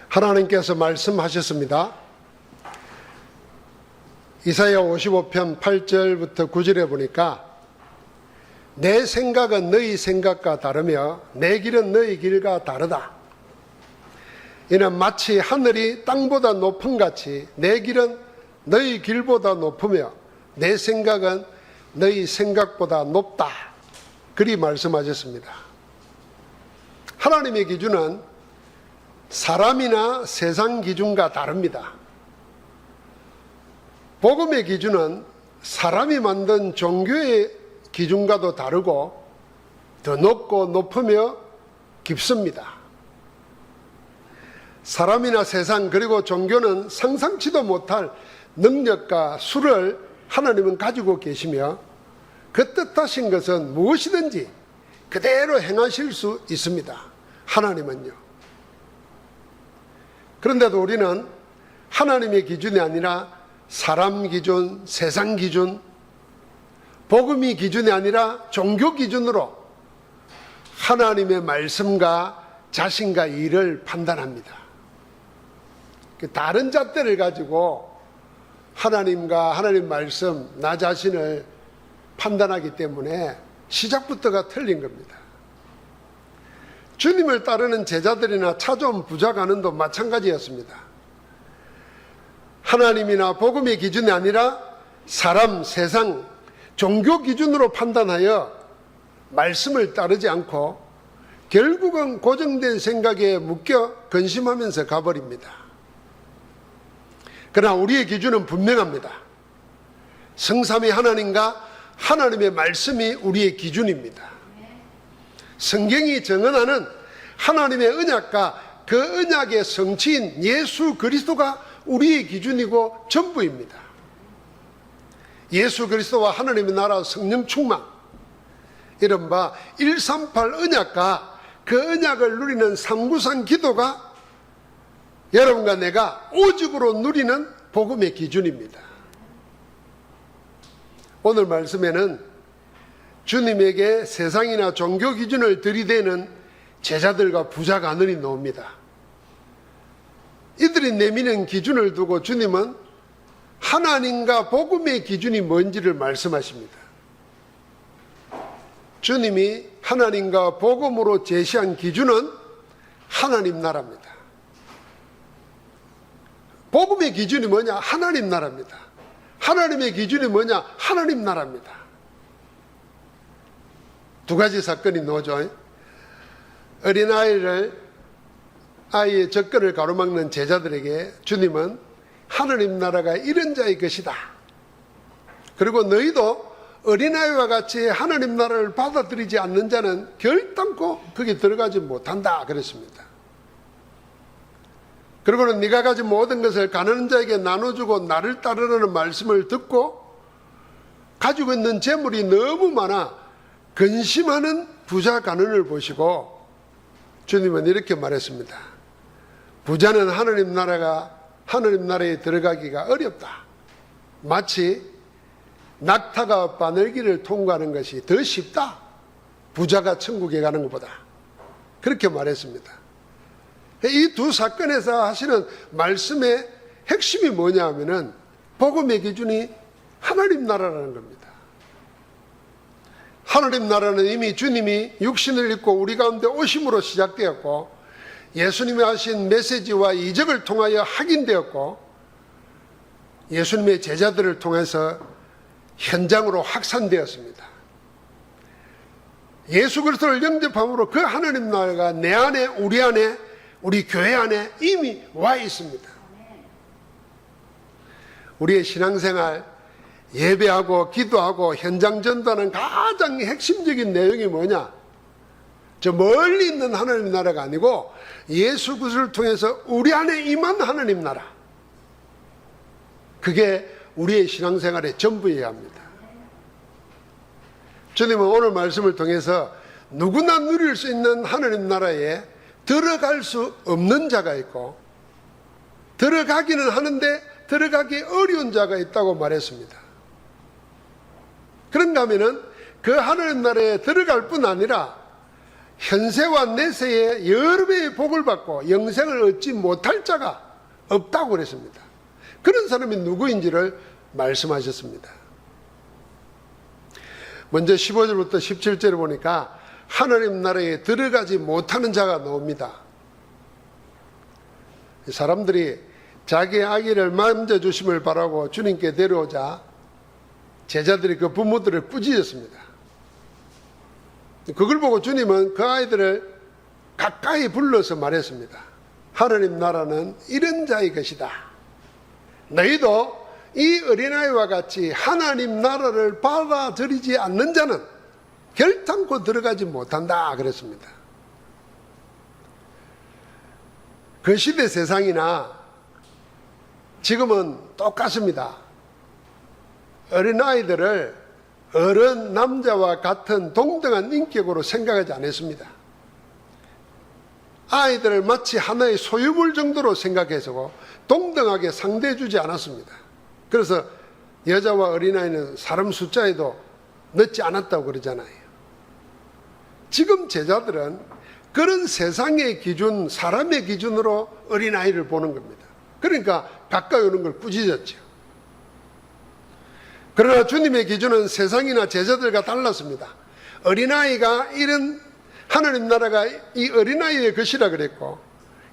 하나님께서 말씀하셨습니다. 이사야 55편 8절부터 9절에 보니까 내 생각은 너희 생각과 다르며 내 길은 너희 길과 다르다. 이는 마치 하늘이 땅보다 높음 같이 내 길은 너희 길보다 높으며 내 생각은 너희 생각보다 높다. 그리 말씀하셨습니다. 하나님의 기준은 사람이나 세상 기준과 다릅니다. 복음의 기준은 사람이 만든 종교의 기준과도 다르고 더 높고 높으며 깊습니다. 사람이나 세상 그리고 종교는 상상치도 못할 능력과 수를 하나님은 가지고 계시며 그 뜻하신 것은 무엇이든지 그대로 행하실 수 있습니다. 하나님은요. 그런데도 우리는 하나님의 기준이 아니라 사람 기준, 세상 기준, 복음이 기준이 아니라 종교 기준으로 하나님의 말씀과 자신과 일을 판단합니다. 다른 잣대를 가지고 하나님과 하나님 말씀, 나 자신을 판단하기 때문에 시작부터가 틀린 겁니다. 주님을 따르는 제자들이나 찾아온 부자간원도 마찬가지였습니다. 하나님이나 복음의 기준이 아니라 사람, 세상, 종교 기준으로 판단하여 말씀을 따르지 않고 결국은 고정된 생각에 묶여 근심하면서 가버립니다. 그러나 우리의 기준은 분명합니다. 성삼위 하나님과 하나님의 말씀이 우리의 기준입니다. 성경이 정언하는 하나님의 언약과 그 언약의 성취인 예수 그리스도가 우리의 기준이고 전부입니다. 예수 그리스도와 하나님의 나라 성령 충만, 이른바 138 언약과 그 언약을 누리는 삼구상 기도가 여러분과 내가 오직으로 누리는 복음의 기준입니다. 오늘 말씀에는 주님에게 세상이나 종교 기준을 들이대는 제자들과 부자간원이 나옵니다. 이들이 내미는 기준을 두고 주님은 하나님과 복음의 기준이 뭔지를 말씀하십니다. 주님이 하나님과 복음으로 제시한 기준은 하나님 나라입니다. 복음의 기준이 뭐냐? 하나님 나라입니다. 하나님의 기준이 뭐냐? 하나님 나라입니다. 두 가지 사건이 나오죠. 아이의 접근을 가로막는 제자들에게 주님은 하나님 나라가 이런 자의 것이다. 그리고 너희도 어린아이와 같이 하나님 나라를 받아들이지 않는 자는 결단코 거기 들어가지 못한다 그랬습니다. 그리고는 네가 가진 모든 것을 가난한 자에게 나눠주고 나를 따르라는 말씀을 듣고 가지고 있는 재물이 너무 많아 근심하는 부자 간원을 보시고 주님은 이렇게 말했습니다. 부자는 하나님 나라에 들어가기가 어렵다. 마치 낙타가 바늘길을 통과하는 것이 더 쉽다. 부자가 천국에 가는 것보다. 그렇게 말했습니다. 이 두 사건에서 하시는 말씀의 핵심이 뭐냐 하면은 복음의 기준이 하나님 나라라는 겁니다. 하나님 나라는 이미 주님이 육신을 입고 우리 가운데 오심으로 시작되었고 예수님이 하신 메시지와 이적을 통하여 확인되었고 예수님의 제자들을 통해서 현장으로 확산되었습니다. 예수 그리스도를 영접함으로 그 하나님 나라가 내 안에, 우리 교회 안에 이미 와 있습니다. 우리의 신앙생활, 예배하고 기도하고 현장 전도하는 가장 핵심적인 내용이 뭐냐? 저 멀리 있는 하나님 나라가 아니고 예수 그리스도를 통해서 우리 안에 임한 하나님 나라. 그게 우리의 신앙생활의 전부여야 합니다. 주님은 오늘 말씀을 통해서 누구나 누릴 수 있는 하나님 나라에 들어갈 수 없는 자가 있고 들어가기는 하는데 들어가기 어려운 자가 있다고 말했습니다. 그런가 하면은 그 하나님 나라에 들어갈 뿐 아니라 현세와 내세에 여러 배의 복을 받고 영생을 얻지 못할 자가 없다고 그랬습니다. 그런 사람이 누구인지를 말씀하셨습니다. 먼저 15절부터 17절을 보니까 하나님 나라에 들어가지 못하는 자가 나옵니다. 사람들이 자기의 아기를 만져주심을 바라고 주님께 데려오자 제자들이 그 부모들을 꾸짖었습니다. 그걸 보고 주님은 그 아이들을 가까이 불러서 말했습니다. 하나님 나라는 이런 자의 것이다. 너희도 이 어린아이와 같이 하나님 나라를 받아들이지 않는 자는 결단코 들어가지 못한다 그랬습니다. 그 시대 세상이나 지금은 똑같습니다. 어린아이들을 어른 남자와 같은 동등한 인격으로 생각하지 않았습니다. 아이들을 마치 하나의 소유물 정도로 생각해서 동등하게 상대해주지 않았습니다. 그래서 여자와 어린아이는 사람 숫자에도 넣지 않았다고 그러잖아요. 지금 제자들은 그런 세상의 기준, 사람의 기준으로 어린아이를 보는 겁니다. 그러니까 가까이 오는 걸 꾸짖었죠. 그러나 주님의 기준은 세상이나 제자들과 달랐습니다. 어린아이가 이런 하나님 나라가 이 어린아이의 것이라 그랬고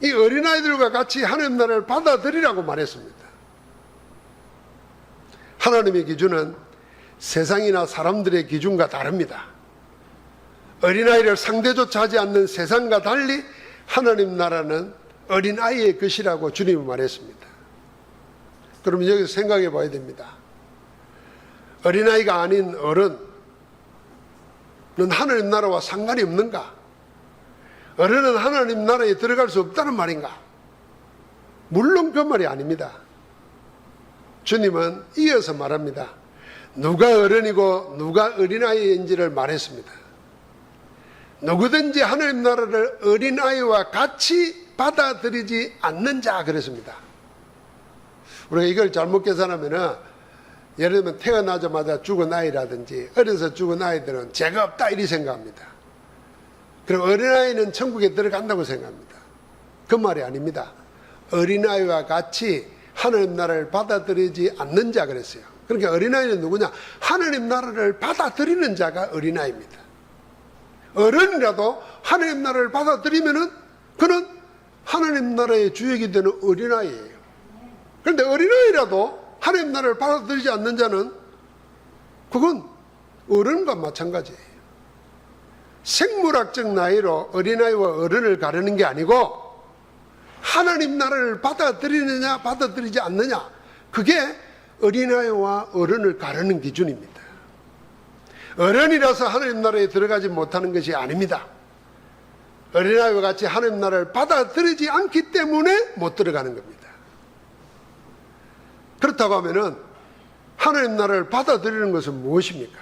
이 어린아이들과 같이 하나님 나라를 받아들이라고 말했습니다. 하나님의 기준은 세상이나 사람들의 기준과 다릅니다. 어린아이를 상대조차 하지 않는 세상과 달리 하나님 나라는 어린아이의 것이라고 주님이 말했습니다. 그러면 여기서 생각해 봐야 됩니다. 어린아이가 아닌 어른은 하나님 나라와 상관이 없는가? 어른은 하나님 나라에 들어갈 수 없다는 말인가? 물론 그 말이 아닙니다. 주님은 이어서 말합니다. 누가 어른이고 누가 어린아이인지를 말했습니다. 누구든지 하나님 나라를 어린아이와 같이 받아들이지 않는 자 그랬습니다. 우리가 이걸 잘못 계산하면은 예를 들면 태어나자마자 죽은 아이라든지 어려서 죽은 아이들은 죄가 없다 이리 생각합니다. 그럼 어린아이는 천국에 들어간다고 생각합니다. 그 말이 아닙니다. 어린아이와 같이 하나님 나라를 받아들이지 않는 자 그랬어요. 그러니까 어린아이는 누구냐? 하나님 나라를 받아들이는 자가 어린아이입니다. 어른이라도 하나님 나라를 받아들이면은 그는 하나님 나라의 주역이 되는 어린아이예요. 그런데 어린아이라도 하나님 나라를 받아들이지 않는 자는 그건 어른과 마찬가지예요. 생물학적 나이로 어린아이와 어른을 가르는 게 아니고 하나님 나라를 받아들이느냐 받아들이지 않느냐 그게 어린아이와 어른을 가르는 기준입니다. 어른이라서 하나님 나라에 들어가지 못하는 것이 아닙니다. 어린아이와 같이 하나님 나라를 받아들이지 않기 때문에 못 들어가는 겁니다. 그렇다고 하면은 하나님 나라를 받아들이는 것은 무엇입니까?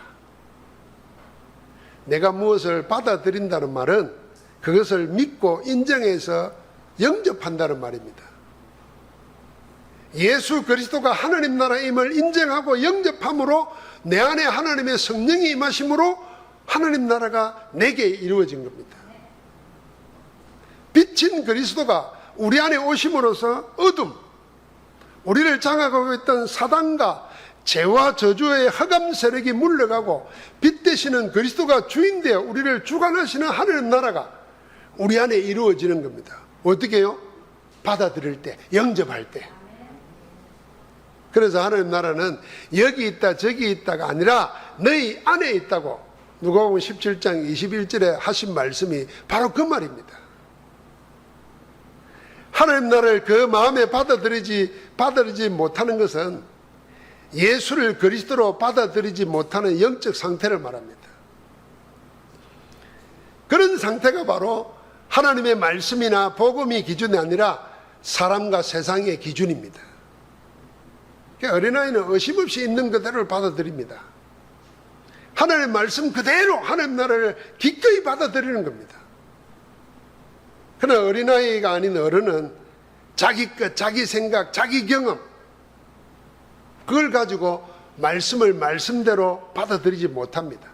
내가 무엇을 받아들인다는 말은 그것을 믿고 인정해서 영접한다는 말입니다. 예수 그리스도가 하나님 나라임을 인정하고 영접함으로 내 안에 하나님의 성령이 임하심으로 하나님 나라가 내게 이루어진 겁니다. 빛인 그리스도가 우리 안에 오심으로써 어둠, 우리를 장악하고 있던 사단과 죄와 저주의 흑암 세력이 물러가고 빛 되시는 그리스도가 주인되어 우리를 주관하시는 하나님 나라가 우리 안에 이루어지는 겁니다. 어떻게 해요? 받아들일 때, 영접할 때. 그래서 하나님 나라는 여기 있다 저기 있다가 아니라 너희 안에 있다고 누가복음 17장 21절에 하신 말씀이 바로 그 말입니다. 하나님 나라를 그 마음에 받아들이지 못하는 것은 예수를 그리스도로 받아들이지 못하는 영적 상태를 말합니다. 그런 상태가 바로 하나님의 말씀이나 복음이 기준이 아니라 사람과 세상의 기준입니다. 어린아이는 의심없이 있는 그대로를 받아들입니다. 하나님의 말씀 그대로 하나님 나라를 기꺼이 받아들이는 겁니다. 그러나 어린아이가 아닌 어른은 자기 것, 자기 생각, 자기 경험 그걸 가지고 말씀을 말씀대로 받아들이지 못합니다.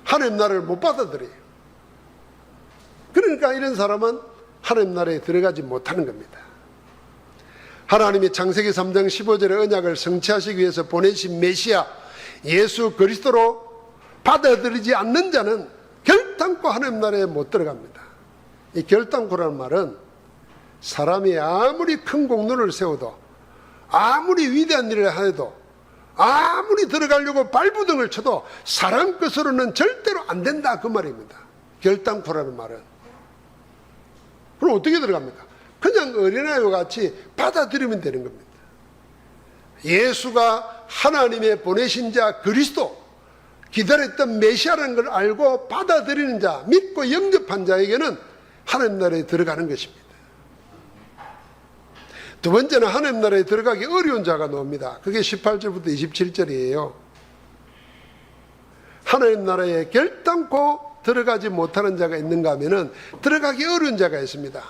하나님 나라를 못 받아들여요. 그러니까 이런 사람은 하나님 나라에 들어가지 못하는 겁니다. 하나님이 창세기 3장 15절의 언약을 성취하시기 위해서 보내신 메시아 예수 그리스도로 받아들이지 않는 자는 결단코 하나님 나라에 못 들어갑니다. 이 결단코라는 말은 사람이 아무리 큰 공로를 세워도, 아무리 위대한 일을 해도, 아무리 들어가려고 발부등을 쳐도 사람 것으로는 절대로 안 된다, 그 말입니다. 결단코라는 말은. 그럼 어떻게 들어갑니까? 그냥 어린아이와 같이 받아들이면 되는 겁니다. 예수가 하나님의 보내신 자 그리스도, 기다렸던 메시아라는 걸 알고 받아들이는 자, 믿고 영접한 자에게는 하나님 나라에 들어가는 것입니다. 두 번째는 하나님 나라에 들어가기 어려운 자가 나옵니다. 그게 18절부터 27절이에요. 하나님 나라에 결단코 들어가지 못하는 자가 있는가 하면은 들어가기 어려운 자가 있습니다.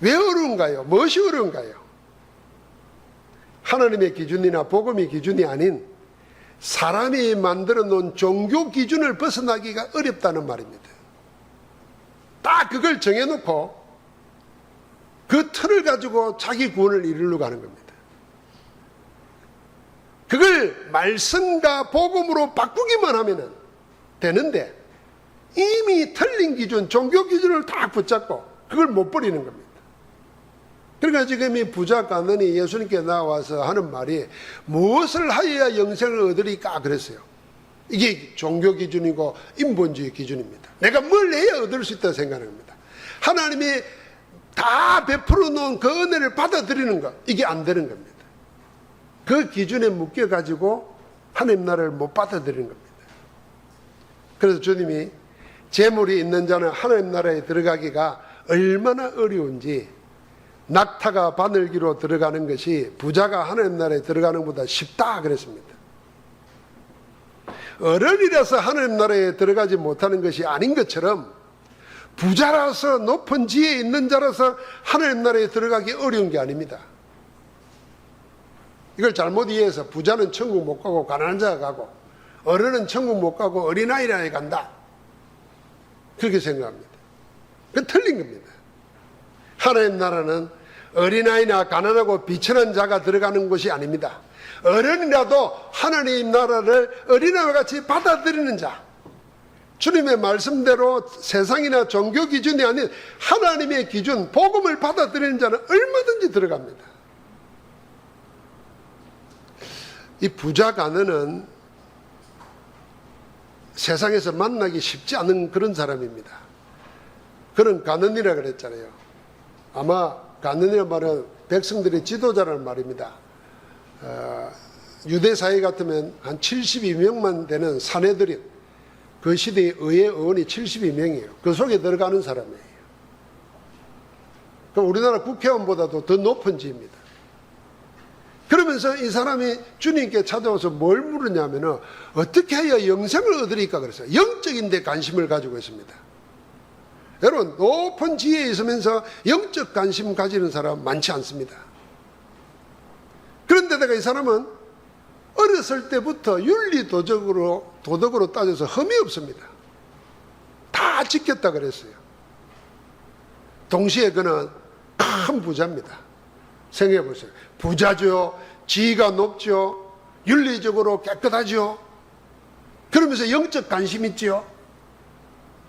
왜 어려운가요? 무엇이 어려운가요? 하나님의 기준이나 복음의 기준이 아닌 사람이 만들어 놓은 종교 기준을 벗어나기가 어렵다는 말입니다. 딱 그걸 정해놓고 그 틀을 가지고 자기 구원을 이루려고 하는 겁니다. 그걸 말씀과 복음으로 바꾸기만 하면 되는데 이미 틀린 기준, 종교 기준을 다 붙잡고 그걸 못 버리는 겁니다. 그러니까 지금 이 부자 가난이 예수님께 나와서 하는 말이 무엇을 하여야 영생을 얻으리까 그랬어요. 이게 종교 기준이고 인본주의 기준입니다. 내가 뭘 해야 얻을 수 있다고 생각하는 겁니다. 하나님이 다 베풀어 놓은 그 은혜를 받아들이는 것, 이게 안 되는 겁니다. 그 기준에 묶여가지고 하나님 나라를 못 받아들이는 겁니다. 그래서 주님이 재물이 있는 자는 하나님 나라에 들어가기가 얼마나 어려운지, 낙타가 바늘기로 들어가는 것이 부자가 하나님 나라에 들어가는 것보다 쉽다 그랬습니다. 어른이라서 하나님 나라에 들어가지 못하는 것이 아닌 것처럼 부자라서 높은 지혜에 있는 자라서 하나님 나라에 들어가기 어려운 게 아닙니다. 이걸 잘못 이해해서 부자는 천국 못 가고 가난한 자가 가고 어른은 천국 못 가고 어린아이라에 간다, 그렇게 생각합니다. 그건 틀린 겁니다. 하나님 나라는 어린아이나 가난하고 비천한 자가 들어가는 곳이 아닙니다. 어른이라도 하나님 나라를 어린아이와 같이 받아들이는 자, 주님의 말씀대로 세상이나 종교 기준이 아닌 하나님의 기준, 복음을 받아들이는 자는 얼마든지 들어갑니다. 이 부자 가난은 세상에서 만나기 쉽지 않은 그런 사람입니다. 그런 가난이라 그랬잖아요. 아마 가난이라는 말은 백성들의 지도자라는 말입니다. 유대 사회 같으면 한 72명만 되는 사내들이, 그 시대의 의회 의원이 72명이에요. 그 속에 들어가는 사람이에요. 그럼 우리나라 국회의원보다도 더 높은 지입니다. 그러면서 이 사람이 주님께 찾아와서 뭘 물으냐면은 어떻게 해야 영생을 얻으리까 그랬어요. 영적인 데 관심을 가지고 있습니다. 여러분, 높은 지혜에 있으면서 영적 관심 가지는 사람 많지 않습니다. 그런데다가 이 사람은 어렸을 때부터 윤리도덕으로 따져서 흠이 없습니다. 다 지켰다 그랬어요. 동시에 그는 큰 부자입니다. 생각해 보세요. 부자죠, 지위가 높죠, 윤리적으로 깨끗하죠. 그러면서 영적 관심 있죠.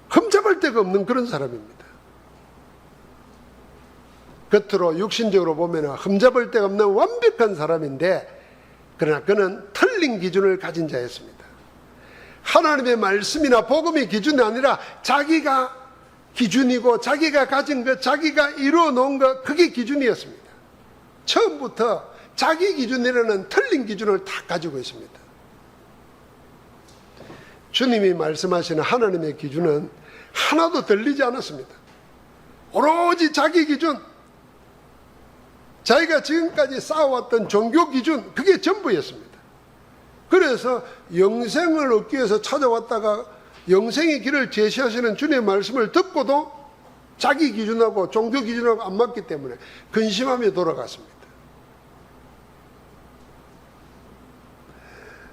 흠잡을 데가 없는 그런 사람입니다. 겉으로 육신적으로 보면 흠잡을 데가 없는 완벽한 사람인데, 그러나 그는 틀린 기준을 가진 자였습니다. 하나님의 말씀이나 복음의 기준이 아니라 자기가 기준이고 자기가 가진 것, 자기가 이루어 놓은 것, 그게 기준이었습니다. 처음부터 자기 기준이라는 틀린 기준을 다 가지고 있습니다. 주님이 말씀하시는 하나님의 기준은 하나도 들리지 않았습니다. 오로지 자기 기준, 자기가 지금까지 쌓아왔던 종교 기준, 그게 전부였습니다. 그래서 영생을 얻기 위해서 찾아왔다가 영생의 길을 제시하시는 주님의 말씀을 듣고도 자기 기준하고 종교 기준하고 안 맞기 때문에 근심하며 돌아갔습니다.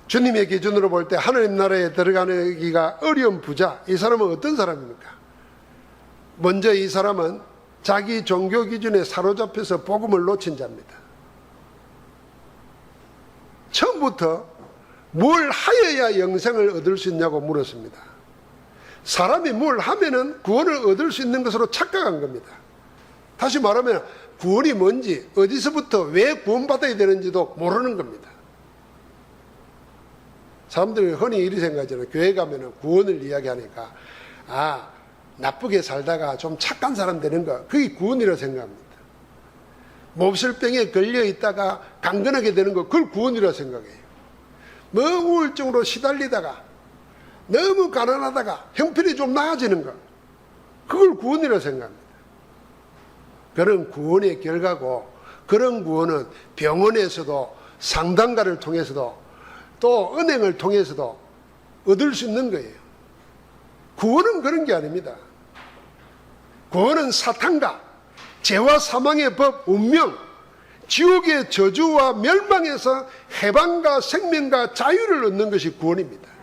주님의 기준으로 볼 때 하나님 나라에 들어가기가 어려운 부자, 이 사람은 어떤 사람입니까? 먼저 이 사람은 자기 종교 기준에 사로잡혀서 복음을 놓친 자입니다. 처음부터 뭘 하여야 영생을 얻을 수 있냐고 물었습니다. 사람이 뭘 하면은 구원을 얻을 수 있는 것으로 착각한 겁니다. 다시 말하면 구원이 뭔지, 어디서부터 왜 구원받아야 되는지도 모르는 겁니다. 사람들이 흔히 이리 생각하잖아요. 교회 가면은 구원을 이야기하니까, 나쁘게 살다가 좀 착한 사람 되는 거, 그게 구원이라고 생각합니다. 몹쓸병에 걸려 있다가 강건하게 되는 거, 그걸 구원이라고 생각해요. 우울증으로 시달리다가 너무 가난하다가 형편이 좀 나아지는 거, 그걸 구원이라고 생각합니다. 그런 구원의 결과고, 그런 구원은 병원에서도 상담가를 통해서도 또 은행을 통해서도 얻을 수 있는 거예요. 구원은 그런 게 아닙니다. 구원은 사탄과 죄와 사망의 법, 운명, 지옥의 저주와 멸망에서 해방과 생명과 자유를 얻는 것이 구원입니다.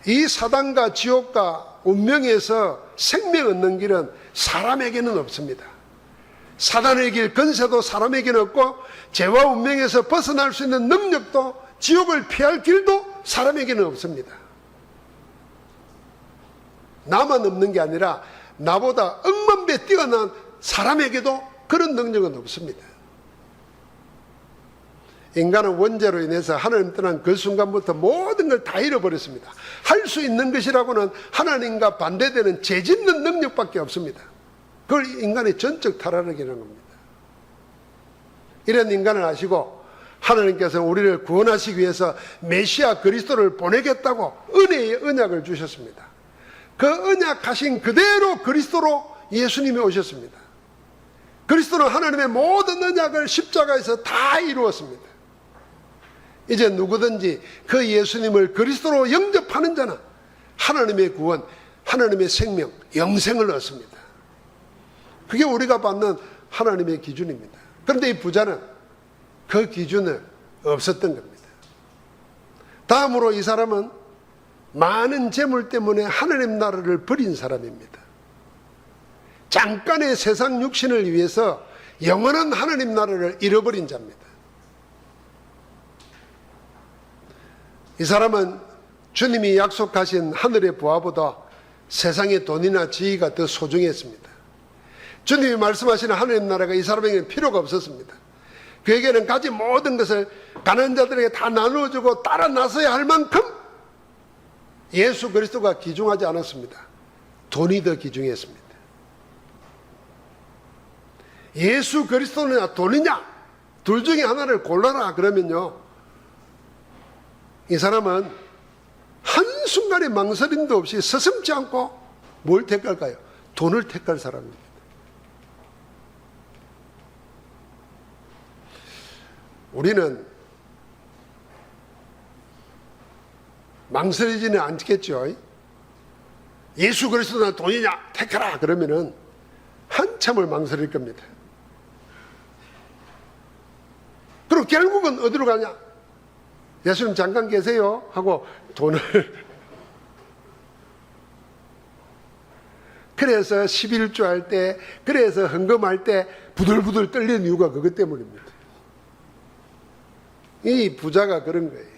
이 사단과 지옥과 운명에서 생명 얻는 길은 사람에게는 없습니다. 사단의 길 근세도 사람에게는 없고, 죄와 운명에서 벗어날 수 있는 능력도, 지옥을 피할 길도 사람에게는 없습니다. 나만 없는 게 아니라 나보다 억만 배 뛰어난 사람에게도 그런 능력은 없습니다. 인간은 원죄로 인해서 하나님 떠난 그 순간부터 모든 걸 다 잃어버렸습니다. 할 수 있는 것이라고는 하나님과 반대되는 죄짓는 능력밖에 없습니다. 그걸 인간의 전적 타락이라는 겁니다. 이런 인간을 아시고 하나님께서 우리를 구원하시기 위해서 메시아 그리스도를 보내겠다고 은혜의 언약을 주셨습니다. 그 언약하신 그대로 그리스도로 예수님이 오셨습니다. 그리스도는 하나님의 모든 언약을 십자가에서 다 이루었습니다. 이제 누구든지 그 예수님을 그리스도로 영접하는 자는 하나님의 구원, 하나님의 생명, 영생을 얻습니다. 그게 우리가 받는 하나님의 기준입니다. 그런데 이 부자는 그 기준은 없었던 겁니다. 다음으로 이 사람은 많은 재물 때문에 하나님 나라를 버린 사람입니다. 잠깐의 세상 육신을 위해서 영원한 하나님 나라를 잃어버린 자입니다. 이 사람은 주님이 약속하신 하늘의 부하보다 세상의 돈이나 지위가 더 소중했습니다. 주님이 말씀하시는 하나님 나라가 이 사람에게는 필요가 없었습니다. 그에게는 가진 모든 것을 가난한 자들에게 다 나누어주고 따라 나서야 할 만큼 예수 그리스도가 귀중하지 않았습니다. 돈이 더 귀중했습니다. 예수 그리스도냐 돈이냐 둘 중에 하나를 골라라 그러면요, 이 사람은 한순간의 망설임도 없이 서슴지 않고 뭘 택할까요? 돈을 택할 사람입니다. 우리는 망설이지는 않겠죠. 예수 그리스도나 돈이냐 택하라 그러면은 한참을 망설일 겁니다. 그리고 결국은 어디로 가냐? 예수님 잠깐 계세요 하고 돈을 그래서 11조 할 때, 그래서 헌금할 때 부들부들 떨리는 이유가 그것 때문입니다. 이 부자가 그런 거예요.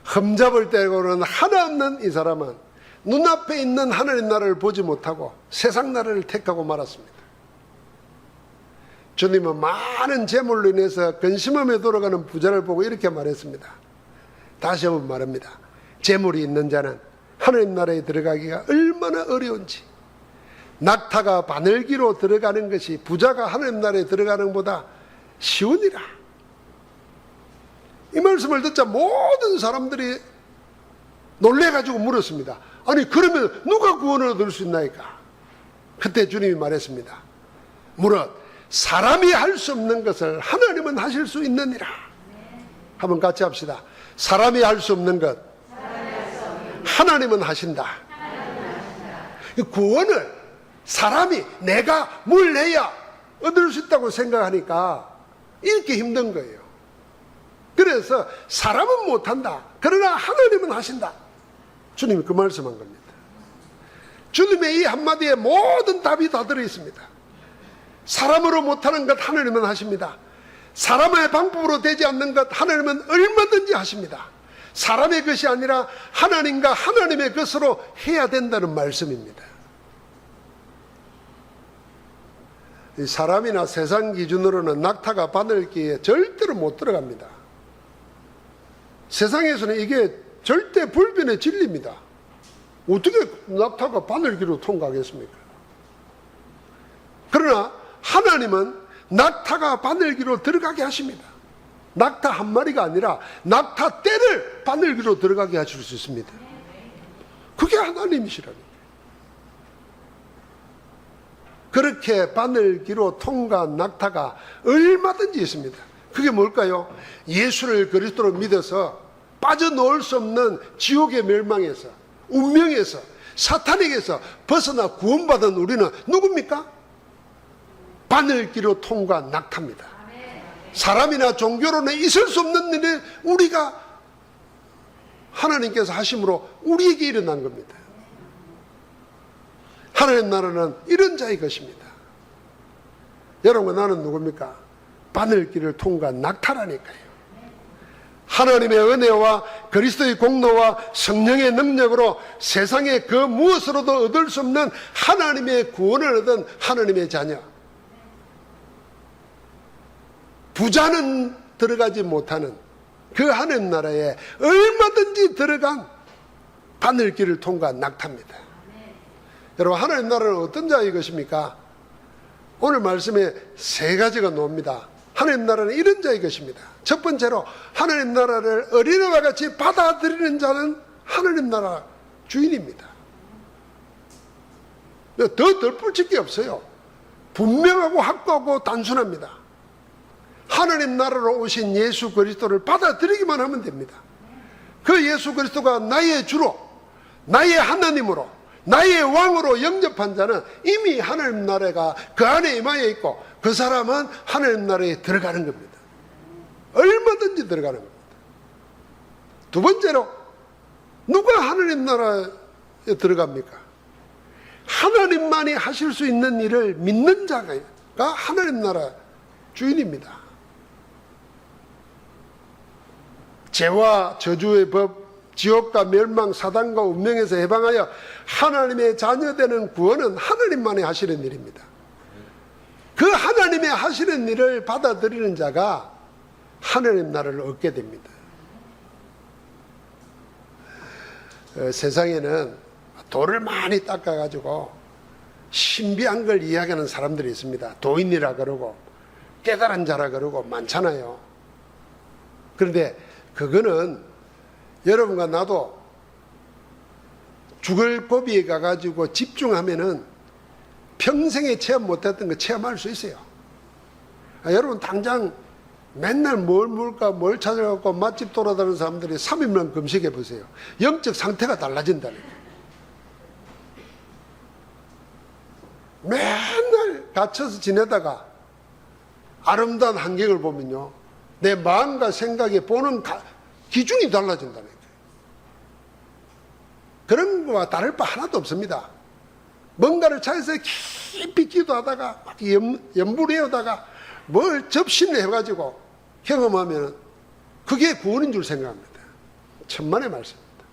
흠잡을 때고는 하나 없는 이 사람은 눈앞에 있는 하나님 나라를 보지 못하고 세상 나라를 택하고 말았습니다. 주님은 많은 재물로 인해서 근심하며 돌아가는 부자를 보고 이렇게 말했습니다. 다시 한번 말합니다. 재물이 있는 자는 하나님 나라에 들어가기가 얼마나 어려운지, 낙타가 바늘기로 들어가는 것이 부자가 하나님 나라에 들어가는 것보다 쉬우니라. 이 말씀을 듣자 모든 사람들이 놀래가지고 물었습니다. 아니 그러면 누가 구원을 얻을 수 있나이까? 그때 주님이 말했습니다. 무릇 사람이 할 수 없는 것을 하나님은 하실 수 있느니라. 한번 같이 합시다. 사람이 할 수 없는 것 하나님은 하신다. 구원을 사람이 내가 뭘 해야 얻을 수 있다고 생각하니까 이렇게 힘든 거예요. 그래서 사람은 못한다. 그러나 하나님은 하신다. 주님이 그 말씀한 겁니다. 주님의 이 한마디에 모든 답이 다 들어있습니다. 사람으로 못하는 것 하나님은 하십니다. 사람의 방법으로 되지 않는 것 하나님은 얼마든지 하십니다. 사람의 것이 아니라 하나님과 하나님의 것으로 해야 된다는 말씀입니다. 사람이나 세상 기준으로는 낙타가 바늘기에 절대로 못 들어갑니다. 세상에서는 이게 절대 불변의 진리입니다. 어떻게 낙타가 바늘기로 통과하겠습니까? 그러나 하나님은 낙타가 바늘기로 들어가게 하십니다. 낙타 한 마리가 아니라 낙타 떼를 바늘기로 들어가게 하실 수 있습니다. 그게 하나님이시라는 거예요. 그렇게 바늘기로 통과한 낙타가 얼마든지 있습니다. 그게 뭘까요? 예수를 그리스도로 믿어서 빠져나올 수 없는 지옥의 멸망에서, 운명에서, 사탄에게서 벗어나 구원받은 우리는 누굽니까? 바늘기로 통과한 낙타입니다. 사람이나 종교로는 있을 수 없는 일을 우리가 하나님께서 하심으로 우리에게 일어난 겁니다. 하나님 나라는 이런 자의 것입니다. 여러분, 나는 누굽니까? 바늘길을 통과한 낙타라니까요. 하나님의 은혜와 그리스도의 공로와 성령의 능력으로 세상에 그 무엇으로도 얻을 수 없는 하나님의 구원을 얻은 하나님의 자녀. 부자는 들어가지 못하는 그 하나님 나라에 얼마든지 들어간 바늘길을 통과한 낙타입니다. 여러분, 하나님 나라는 어떤 자의 것입니까? 오늘 말씀에 세 가지가 나옵니다. 하나님 나라는 이런 자의 것입니다. 첫 번째로 하나님 나라를 어린애와 같이 받아들이는 자는 하나님 나라 주인입니다. 더 덧붙일 게 없어요. 분명하고 확고하고 단순합니다. 하나님 나라로 오신 예수 그리스도를 받아들이기만 하면 됩니다. 그 예수 그리스도가 나의 주로, 나의 하나님으로, 나의 왕으로 영접한 자는 이미 하나님 나라가 그 안에 임하여 있고 그 사람은 하나님 나라에 들어가는 겁니다. 얼마든지 들어가는 겁니다. 두 번째로, 누가 하나님 나라에 들어갑니까? 하나님만이 하실 수 있는 일을 믿는 자가 하나님 나라 주인입니다. 죄와 저주의 법, 지옥과 멸망, 사단과 운명에서 해방하여 하나님의 자녀되는 구원은 하나님만이 하시는 일입니다. 그 하나님의 하시는 일을 받아들이는 자가 하나님 나라를 얻게 됩니다. 세상에는 돌을 많이 닦아가지고 신비한 걸 이야기하는 사람들이 있습니다. 도인이라 그러고 깨달은 자라 그러고 많잖아요. 그런데 그거는 여러분과 나도 죽을 법에 가가지고 집중하면은 평생에 체험 못했던 거 체험할 수 있어요. 여러분, 당장 맨날 뭘 먹을까 뭘 찾아갖고 맛집 돌아다니는 사람들이 3일만 검색해 보세요. 영적 상태가 달라진다는 거예요. 맨날 갇혀서 지내다가 아름다운 환경을 보면요, 내 마음과 생각에 보는 기준이 달라진다는 거예요. 그런 거와 다를 바 하나도 없습니다. 뭔가를 찾아서 깊이 기도하다가 염불해오다가 뭘 접신을 해가지고 경험하면 그게 구원인 줄 생각합니다. 천만의 말씀입니다.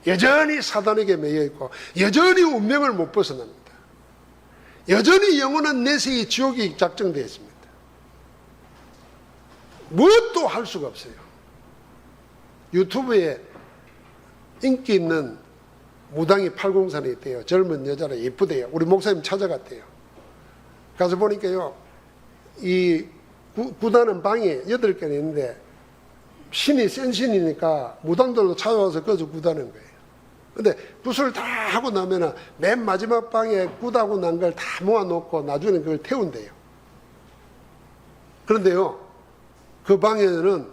여전히 사단에게 매여있고 여전히 운명을 못 벗어납니다. 여전히 영원한 내세의 지옥이 작정되어 있습니다. 무엇도 할 수가 없어요. 유튜브에 인기 있는 무당이 팔공산에 있대요. 젊은 여자라 예쁘대요. 우리 목사님 찾아갔대요. 가서 보니까요, 이 구단은 방에 8개나 있는데 신이 센 신이니까 무당들도 찾아와서 거기서 구다는 거예요. 근데 구슬 다 하고 나면은 맨 마지막 방에 굿하고 난 걸 다 모아놓고 나중에 그걸 태운대요. 그런데요, 그 방에는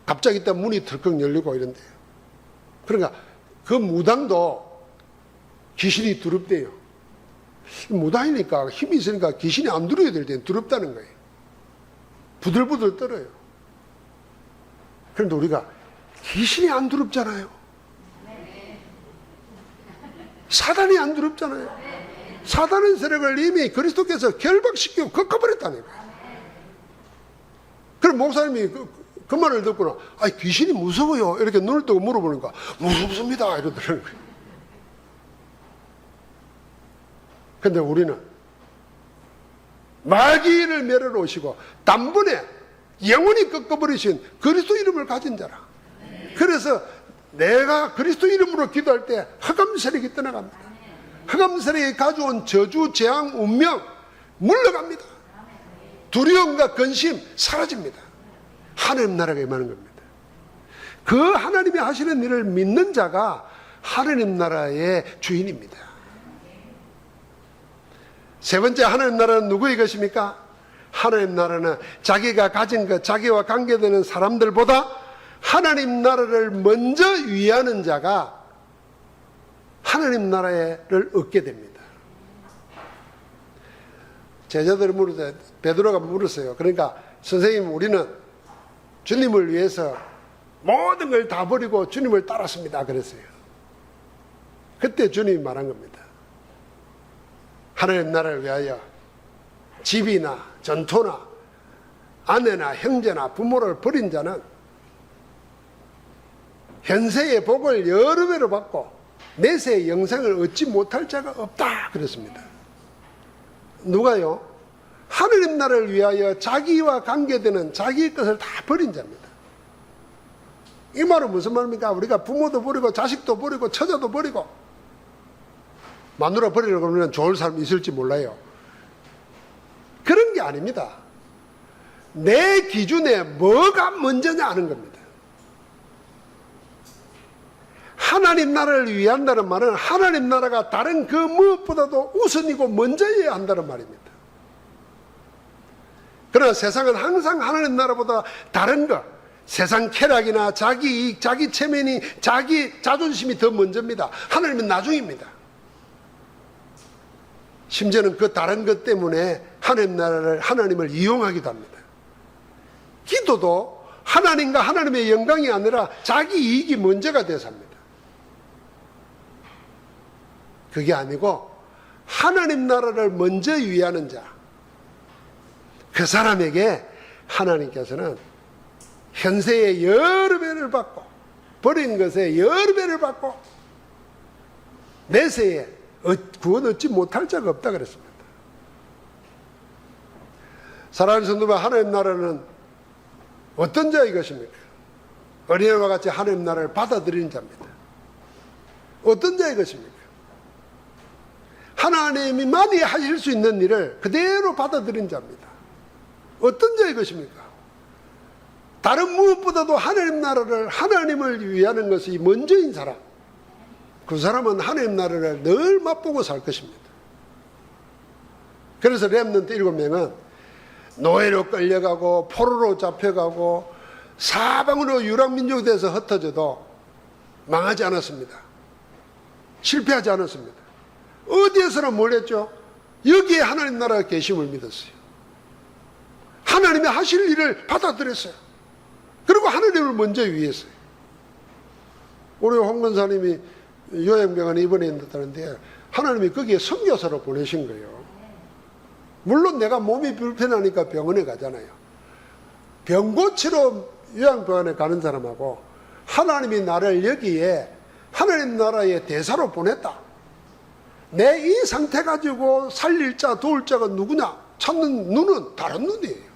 갑자기 딱 문이 덜컥 열리고 이런데요. 그러니까 그 무당도 귀신이 두렵대요. 무당이니까 힘이 있으니까 귀신이 안 두려워야 될 때는 두렵다는 거예요. 부들부들 떨어요. 그런데 우리가 귀신이 안 두렵잖아요. 사단이 안 두렵잖아요. 사단의 세력을 이미 그리스도께서 결박시키고 꺾어버렸다니까. 그럼 목사님이 그 말을 듣고는 귀신이 무서워요 이렇게 눈을 뜨고 물어보니까 무섭습니다 이러더라는 거예요. 근데 우리는 마귀를 멸하러 오시고 단번에 영원히 꺾어버리신 그리스도 이름을 가진 자라. 그래서 내가 그리스도 이름으로 기도할 때 흑암 세력이 떠나갑니다. 흑암 세력이 가져온 저주, 재앙, 운명 물러갑니다. 두려움과 근심 사라집니다. 하나님 나라가 임하는 겁니다. 그 하나님이 하시는 일을 믿는 자가 하나님 나라의 주인입니다. 세 번째, 하나님 나라는 누구의 것입니까? 하나님 나라는 자기가 가진 것, 자기와 관계되는 사람들보다 하나님 나라를 먼저 위하는 자가 하나님 나라를 얻게 됩니다. 제자들이 물었어요. 베드로가 물었어요. 그러니까 선생님, 우리는 주님을 위해서 모든 걸 다 버리고 주님을 따랐습니다 그랬어요. 그때 주님이 말한 겁니다. 하나님 나라를 위하여 집이나 전토나 아내나 형제나 부모를 버린 자는 현세의 복을 여러 배로 받고 내세의 영생을 얻지 못할 자가 없다 그랬습니다. 누가요? 하느님 나라를 위하여 자기와 관계되는 자기의 것을 다 버린 자입니다. 이 말은 무슨 말입니까? 우리가 부모도 버리고 자식도 버리고 처자도 버리고 마누라 버리려고 그러면 좋을 사람이 있을지 몰라요. 그런 게 아닙니다. 내 기준에 뭐가 먼저냐 하는 겁니다. 하나님 나라를 위한다는 말은 하나님 나라가 다른 그 무엇보다도 우선이고 먼저여야 한다는 말입니다. 그러나 세상은 항상 하나님 나라보다 다른 것, 세상 쾌락이나 자기 이익, 자기 체면이, 자기 자존심이 더 먼저입니다. 하나님은 나중입니다. 심지어는 그 다른 것 때문에 하나님을 이용하기도 합니다. 기도도 하나님과 하나님의 영광이 아니라 자기 이익이 먼저가 돼서 합니다. 그게 아니고 하나님 나라를 먼저 위하는 자, 그 사람에게 하나님께서는 현세의 여러 배를 받고 버린 것에 여러 배를 받고 내세에 구원 얻지 못할 자가 없다 그랬습니다. 사랑하는 성도분, 하나님 나라는 어떤 자의 것입니까? 어린애와 같이 하나님 나라를 받아들이는 자입니다. 어떤 자의 것입니까? 하나님이 많이 하실 수 있는 일을 그대로 받아들인 자입니다. 어떤 자의 것입니까? 다른 무엇보다도 하나님 나라를, 하나님을 위하는 것이 먼저인 사람, 그 사람은 하나님 나라를 늘 맛보고 살 것입니다. 그래서 렘넌트 7명은 노예로 끌려가고 포로로 잡혀가고 사방으로 유랑민족이 돼서 흩어져도 망하지 않았습니다. 실패하지 않았습니다. 어디에서나 뭘 했죠? 여기에 하나님 나라가 계심을 믿었어요. 하나님이 하실 일을 받아들였어요. 그리고 하나님을 먼저 위했어요. 우리 홍 권사님이 요양병원에 입원했다는데 하나님이 거기에 선교사로 보내신 거예요. 물론 내가 몸이 불편하니까 병원에 가잖아요. 병 고치러 요양병원에 가는 사람하고 하나님이 나를 여기에 하나님 나라의 대사로 보냈다. 내 이 상태 가지고 살릴 자, 도울 자가 누구냐? 찾는 눈은 다른 눈이에요.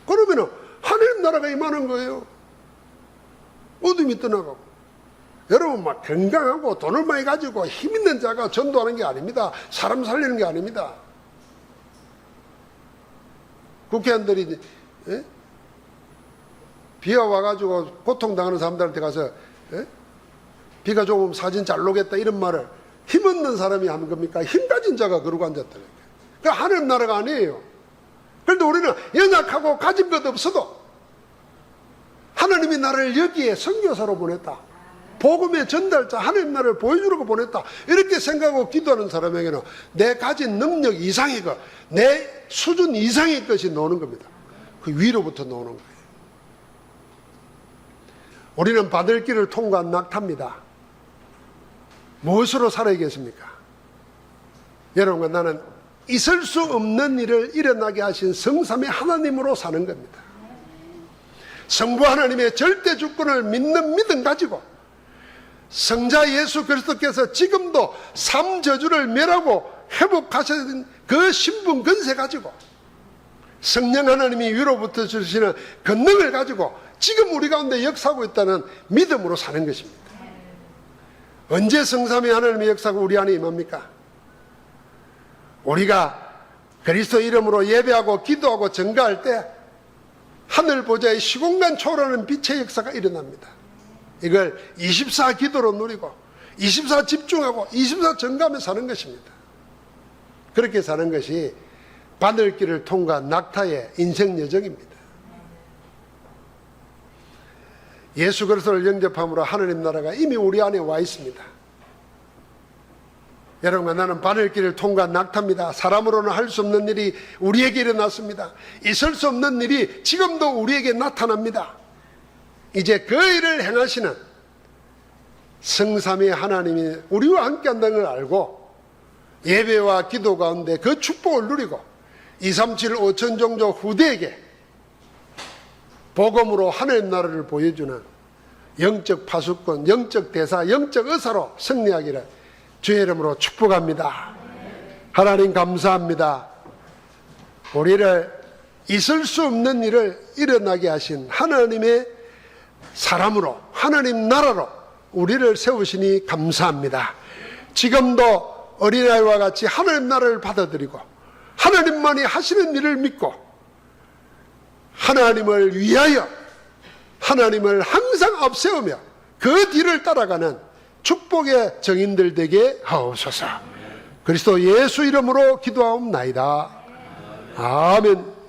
그러면은 하나님 나라가 임하는 거예요. 어둠이 떠나가고. 여러분, 막 건강하고 돈을 많이 가지고 힘 있는 자가 전도하는 게 아닙니다. 사람 살리는 게 아닙니다. 국회의원들이 비가 와가지고 고통당하는 사람들한테 가서 비가 조금 오면 사진 잘 오겠다 이런 말을 힘없는 사람이 하는 겁니까? 힘 가진 자가 그러고 앉았다니까. 그러니까 하나님 나라가 아니에요. 그런데 우리는 연약하고 가진 것 없어도 하나님이 나를 여기에 선교사로 보냈다. 복음의 전달자, 하나님 나라를 보여주려고 보냈다. 이렇게 생각하고 기도하는 사람에게는 내 가진 능력 이상의 것, 내 수준 이상의 것이 나오는 겁니다. 그 위로부터 나오는 거예요. 우리는 바늘길을 통과한 낙타입니다. 무엇으로 살아야겠습니까? 여러분과 나는 있을 수 없는 일을 일어나게 하신 성삼위 하나님으로 사는 겁니다. 성부 하나님의 절대 주권을 믿는 믿음 가지고 성자 예수 그리스도께서 지금도 삼저주를 멸하고 회복하신 그 신분 권세 가지고 성령 하나님이 위로부터 주시는 권능을 가지고 지금 우리 가운데 역사하고 있다는 믿음으로 사는 것입니다. 언제 성삼위 하나님의 역사가 우리 안에 임합니까? 우리가 그리스도 이름으로 예배하고 기도하고 전가할 때 하늘 보좌의 시공간 초월하는 빛의 역사가 일어납니다. 이걸 24 기도로 누리고 24 집중하고 24 전가하며 사는 것입니다. 그렇게 사는 것이 바늘길을 통과한 낙타의 인생 여정입니다. 예수 그리스도를 영접함으로 하나님 나라가 이미 우리 안에 와 있습니다. 여러분과 나는 바늘길을 통과한 낙타입니다. 사람으로는 할 수 없는 일이 우리에게 일어났습니다. 있을 수 없는 일이 지금도 우리에게 나타납니다. 이제 그 일을 행하시는 성삼위 하나님이 우리와 함께 한다는 걸 알고 예배와 기도 가운데 그 축복을 누리고 237 5천 종족 후대에게 복음으로 하나님 나라를 보여주는 영적 파수꾼, 영적 대사, 영적 의사로 승리하기를 주의 이름으로 축복합니다. 하나님 감사합니다. 우리를 있을 수 없는 일을 일어나게 하신 하나님의 사람으로, 하나님 나라로 우리를 세우시니 감사합니다. 지금도 어린아이와 같이 하나님 나라를 받아들이고 하나님만이 하시는 일을 믿고 하나님을 위하여 하나님을 항상 앞세우며 그 뒤를 따라가는 축복의 정인들 되게 하옵소서. 그리스도 예수 이름으로 기도하옵나이다. 아멘.